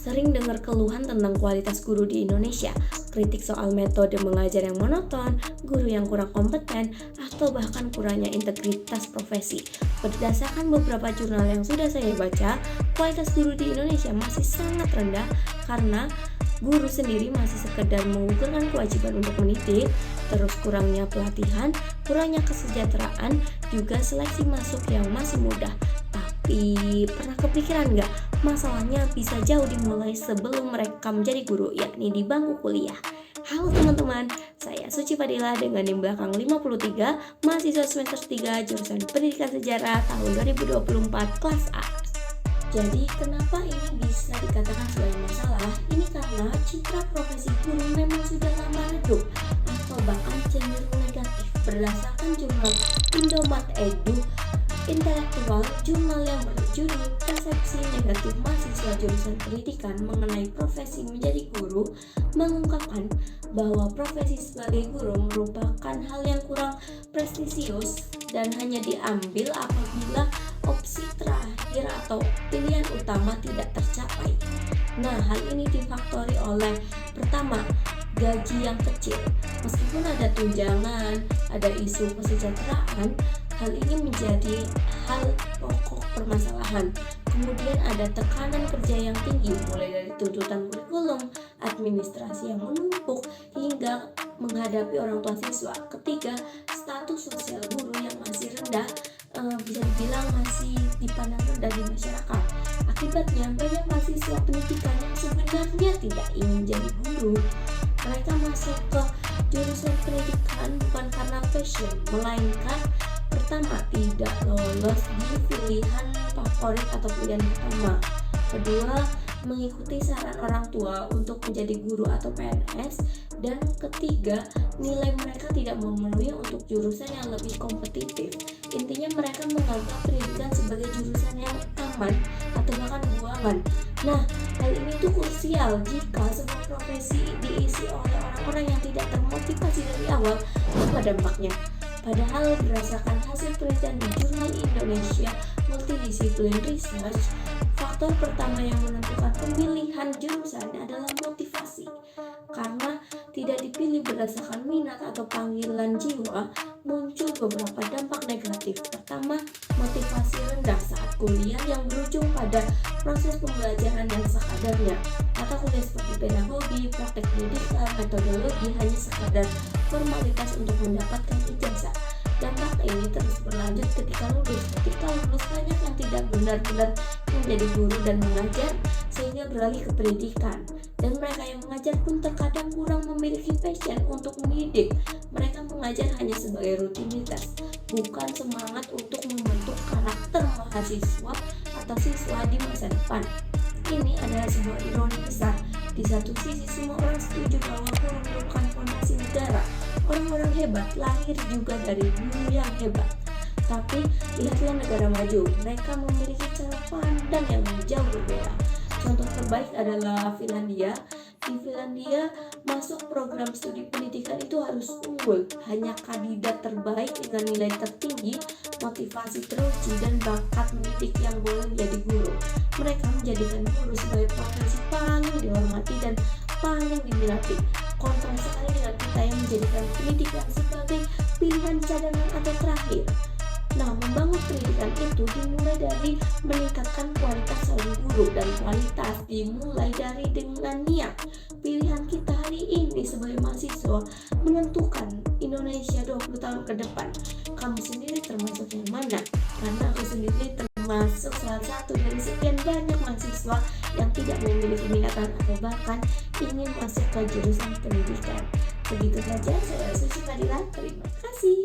Sering dengar keluhan tentang kualitas guru di Indonesia, kritik soal metode mengajar yang monoton, guru yang kurang kompeten, atau bahkan kurangnya integritas profesi. Berdasarkan beberapa jurnal yang sudah saya baca, kualitas guru di Indonesia masih sangat rendah karena guru sendiri masih sekedar menggugurkan kewajiban untuk mendidik, terus kurangnya pelatihan, kurangnya kesejahteraan, juga seleksi masuk yang masih mudah. Tapi pernah kepikiran nggak, masalahnya bisa jauh dimulai sebelum mereka menjadi guru, yakni di bangku kuliah. Halo teman-teman, saya Suci Fadila dengan NIM belakang 53, mahasiswa semester 3 jurusan Pendidikan Sejarah tahun 2024 kelas A. Jadi kenapa ini bisa dikatakan sebagai masalah? Ini karena citra profesi guru memang sudah lama redup atau bahkan cenderung negatif. Berdasarkan jurnal Indomat Edu Intelektual, jurnal yang berjudul Persepsi Negatif Mahasiswa Jurusan Pendidikan mengenai profesi menjadi guru, mengungkapkan bahwa profesi sebagai guru merupakan hal yang kurang prestisius dan hanya diambil apabila opsi terakhir atau pilihan utama tidak tercapai. Nah, hal ini difaktori oleh pertama, gaji yang kecil. Meskipun ada tunjangan, ada isu kesejahteraan, hal ini menjadi hal pokok permasalahan. Kemudian ada tekanan kerja yang tinggi, mulai dari tuntutan kurikulum, administrasi yang menumpuk, hingga menghadapi orang tua siswa. Ketiga, status sosial guru yang masih rendah, bisa dibilang masih dipandang rendah di masyarakat. Akibatnya banyak mahasiswa pendidikan yang sebenarnya tidak ingin jadi guru. Mereka masuk ke jurusan pendidikan bukan karena passion, melainkan pertama, tidak lolos di pilihan favorit atau pilihan utama. Kedua, mengikuti saran orang tua untuk menjadi guru atau PNS. Dan ketiga, nilai mereka tidak memenuhi untuk jurusan yang lebih kompetitif. Intinya mereka menganggap pendidikan sebagai jurusan yang aman atau bahkan buangan. Nah, hal ini tuh krusial jika sebuah profesi diisi oleh orang-orang yang tidak termotivasi dari awal. Apa dampaknya? Padahal berdasarkan hasil penelitian di Jurnal Indonesia Multidisiplin Research, faktor pertama yang menentukan pemilihan jurusan adalah motivasi. Karena tidak dipilih berdasarkan minat atau panggilan jiwa, muncul beberapa dampak negatif. Pertama, motivasi rendah saat kuliah yang berujung pada proses pembelajaran yang sekadarnya. Mata kuliah seperti pedagogi, praktek pendidikan, metodologi hanya sekadar formalitas untuk mendapatkan ijazah. Dampak ini terus berlanjut ketika lulus. Ketika lulus, banyak yang tidak benar-benar menjadi guru dan mengajar, sehingga beralih ke pendidikan. Dan mereka yang mengajar pun terkadang kurang memiliki passion untuk mendidik. Mereka mengajar hanya sebagai rutinitas, bukan semangat untuk membentuk karakter mahasiswa atau siswa di masa depan. Ini adalah sebuah ironi besar. Di satu sisi semua orang setuju bahwa guru merupakan fondasi negara. Orang-orang hebat lahir juga dari guru yang hebat. Tapi lihatlah negara maju, mereka memiliki cara pandang yang jauh berbeda. Contoh terbaik adalah Finlandia. Di Finlandia, masuk program studi pendidikan itu harus unggul. Hanya kandidat terbaik dengan nilai tertinggi, motivasi teruji, dan bakat mendidik yang boleh menjadi guru. Mereka menjadikan guru sebagai profesi paling dihormati dan paling diminati. Kontras sekali dengan kita yang menjadikan pendidikan sebagai pilihan cadangan atau terakhir. Nah, membangun pendidikan itu dimulai dari meningkatkan kualitas seorang guru, dan kualitas dimulai dari dengan niat. Pilihan kita hari ini sebagai mahasiswa menentukan Indonesia 20 tahun ke depan. Kamu sendiri termasuk yang mana? Karena aku sendiri termasuk salah satu dari sekian banyak mahasiswa yang tidak memiliki minatan atau bahkan ingin masuk ke jurusan pendidikan. Begitu saja, saya Suci Fadila, terima kasih.